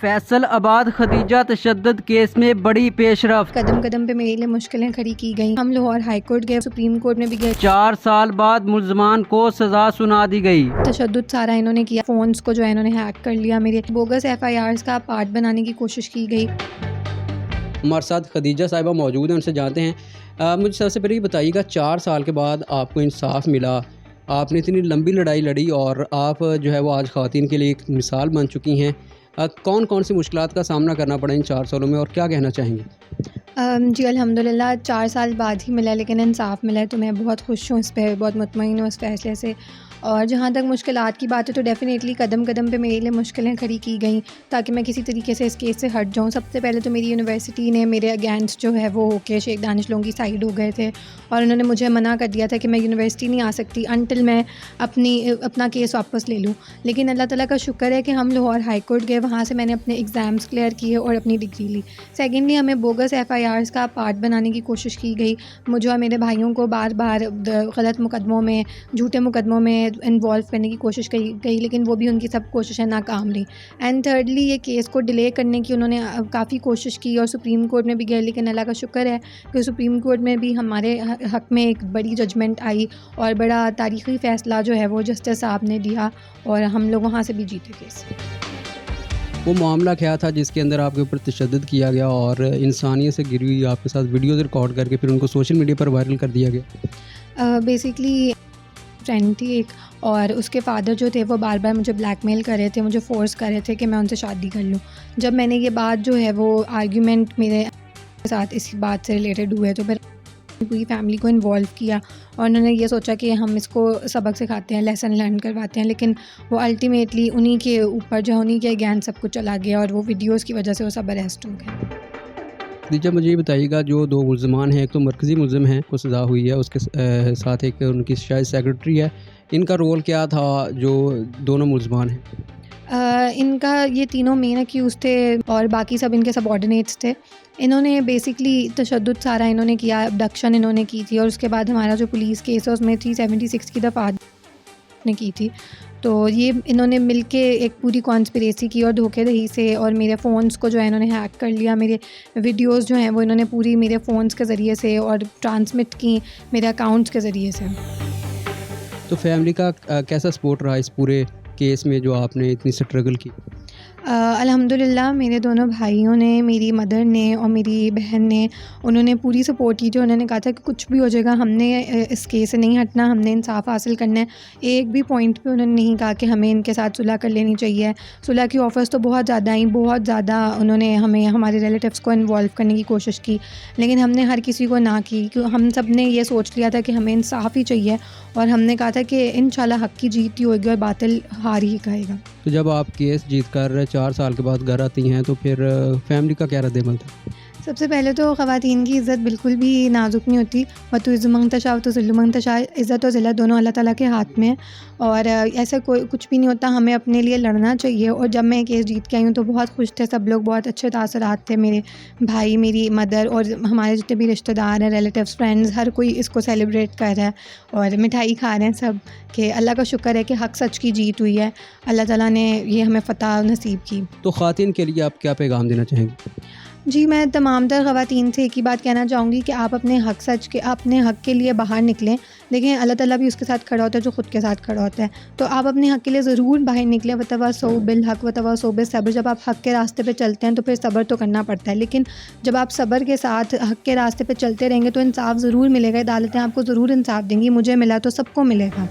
Faisalabad Khadija तशद्दुद case में बड़ी पेशरफ। कदम कदम पे मेरे लिए मुश्किलें खड़ी की गई। हम लाहौर हाई कोर्ट गए, सुप्रीम कोर्ट में भी गए। 4 साल बाद मुल्ज़मान को सजा सुना दी गई। तशद्दुद सारा इन्होंने किया। फोन्स को जो है इन्होंने हैक कर लिया। मेरे बोगस FIRs का पार्ट बनाने की कोशिश की गई। हमारे साथ खदीजा साहिबा मौजूद हैं, उनसे जानते हैं। मुझे सबसे पहले ये बताइएगा, 4 साल के बाद आपको इंसाफ मिला, आपने इतनी लंबी लड़ाई लड़ी और आप जो है वो आज ख़वातीन के लिए एक मिसाल बन चुकी हैं। कौन कौन सी मुश्किलात का सामना करना पड़ा इन 4 सालों में और क्या कहना चाहेंगी? जी अल्हम्दुलिल्लाह 4 साल बाद ही मिला, लेकिन इंसाफ मिला है तो मैं बहुत खुश हूँ इस पर, बहुत मुतमईन हूँ इस फैसले से। और जहाँ तक मुश्किलात की बात है तो डेफ़िनेटली कदम कदम पे मेरे लिए मुश्किलें खड़ी की गई ताकि मैं किसी तरीके से इस केस से हट जाऊँ। सबसे पहले तो मेरी यूनिवर्सिटी ने मेरे अगेंस्ट जो है वो होके शेख दानिश लोगों की साइड हो गए थे और उन्होंने मुझे मना कर दिया था कि मैं यूनिवर्सिटी नहीं आ सकती अनटिल मैं अपना केस वापस ले लूँ। लेकिन अल्लाह ताला का शुक्र है कि हम लाहौर हाई कोर्ट गए, वहाँ से मैंने अपने एग्ज़ाम्स क्लियर किए और अपनी डिग्री ली। सेकेंडली हमें बोगस FIRs का पार्ट बनाने की कोशिश की गई। मुझे और मेरे भाइयों को बार बार गलत मुकदमों में, झूठे मुकदमों में इन्वॉल्व करने की कोशिश की गई, लेकिन वो भी उनकी सब कोशिशें नाकाम रही। एंड थर्डली ये केस को डिले करने की उन्होंने काफ़ी कोशिश की और सुप्रीम कोर्ट में भी गए, लेकिन अल्लाह का शुक्र है कि सुप्रीम कोर्ट में भी हमारे हक़ में एक बड़ी जजमेंट आई और बड़ा तारीख़ी फ़ैसला जो है वो जस्टिस साहब ने दिया और हम लोग वहाँ से भी जीते केस। वो मामला क्या था जिसके अंदर आपके ऊपर तशद्दुद किया गया और इंसानियत से गिरी हुई आपके साथ वीडियोज़ रिकॉर्ड करके फिर उनको सोशल मीडिया पर वायरल कर दिया गया? बेसिकली फ्रेंड थी एक और उसके फादर जो थे वो बार बार मुझे ब्लैकमेल कर रहे थे, मुझे फ़ोर्स कर रहे थे कि मैं उनसे शादी कर लूँ। जब मैंने ये बात जो है वो आर्ग्यूमेंट मेरे साथ इसी बात से रिलेटेड हुए तो फिर पूरी फैमिली को इन्वॉल्व किया और उन्होंने ये सोचा कि हम इसको सबक सिखाते हैं, लेसन लर्न करवाते हैं, लेकिन वो अल्टीमेटली उन्हीं के ऊपर जो उन्हीं के अगेंस्ट सब कुछ चला गया और वो वीडियोज़ की वजह से वो सब अरेस्ट हो गए। खदीजा मुझे ये बताइएगा, जो 2 मुल्ज़मान हैं, एक तो मरकज़ी मुल्ज़िम हैं को सज़ा हुई है, उसके साथ एक उनकी शायद सेक्रेटरी है, इनका रोल क्या था जो दोनों मुल्ज़मान हैं? इनका ये तीनों मेन अक्यूज़ थे और बाकी सब इनके सबऑर्डिनेट्स थे। इन्होंने बेसिकली तशद्दुद सारा इन्होंने किया, अबडक्शन इन्होंने की थी और उसके बाद हमारा जो पुलिस केस है उसमें 376 की दफ़ात ने की थी। तो ये इन्होंने मिलके एक पूरी कॉन्स्पिरेसी की और धोखेधड़ी से और मेरे फ़ोन्स को जो है इन्होंने हैक कर लिया। मेरे वीडियोज़ जो हैं वो इन्होंने पूरी मेरे फ़ोन्स के ज़रिए से और ट्रांसमिट की मेरे अकाउंट्स के ज़रिए से। तो फैमिली का कैसा सपोर्ट रहा इस पूरे केस में जो आपने इतनी स्ट्रगल की? अल्हम्दुलिल्लाह मेरे दोनों भाइयों ने, मेरी मदर ने और मेरी बहन ने, उन्होंने पूरी सपोर्ट की। जो उन्होंने कहा था कि कुछ भी हो जाएगा, हमने इस केस से नहीं हटना, हमने इंसाफ हासिल करना है। एक भी पॉइंट पे उन्होंने नहीं कहा कि हमें इनके साथ सुलह कर लेनी चाहिए। सुलह की ऑफ़र्स तो बहुत ज़्यादा आई, बहुत ज़्यादा उन्होंने हमें, हमारे रिलेटिव्स को इन्वॉल्व करने की कोशिश की, लेकिन हमने हर किसी को ना की क्योंकि हम सब ने ये सोच लिया था कि हमें इंसाफ ही चाहिए और हमने कहा था कि इंशाल्लाह हक़ की जीत ही होगी और बातिल हार ही खाएगा। तो जब आप केस जीत कर 4 साल के बाद घर आती हैं तो फिर फैमिली का क्या रद्द-ए-अमल था? सबसे पहले तो ख़वातीन की इज़्ज़त बिल्कुल भी नाजुक नहीं होती। वतुइज़्ज़ु मन तशा वतुज़िल्लु मन तशा, इज़्ज़त और ज़िल्लत दोनों अल्लाह ताला के हाथ में है और ऐसा कोई कुछ भी नहीं होता। हमें अपने लिए लड़ना चाहिए और जब मैं केस जीत के आई हूँ तो बहुत खुश थे सब लोग, बहुत अच्छे तासुरात थे। मेरे भाई, मेरी मदर और हमारे जितने भी रिश्तेदार हैं, रिलेटिव्स, फ्रेंड्स, हर कोई इसको सेलिब्रेट कर रहा है और मिठाई खा रहे हैं सब कि अल्लाह का शुक्र है कि हक़ सच की जीत हुई है। अल्लाह ताला ने ये हमें फ़तह नसीब की। तो ख़वातीन के लिए आप क्या पैगाम देना चाहेंगी? जी, मैं तमाम तर ख़वातीन से एक ही बात कहना चाहूँगी कि आप अपने हक़ के लिए बाहर निकलें, लेकिन अल्लाह ताला भी उसके साथ खड़ा होता है जो ख़ुद के साथ खड़ा होता है। तो आप अपने हक़ के लिए ज़रूर बाहर निकलें। वतवासौ बिल हक़ वतवासौ बिस सब्र। जब आप हक़ के रास्ते पे चलते हैं तो फिर सब्र तो करना पड़ता है, लेकिन जब आप सब्र के साथ हक़ के रास्ते पे चलते रहेंगे तो इंसाफ़ ज़रूर मिलेगा। अदालतें आपको ज़रूर इंसाफ़ देंगी। मुझे मिला तो सबको मिलेगा।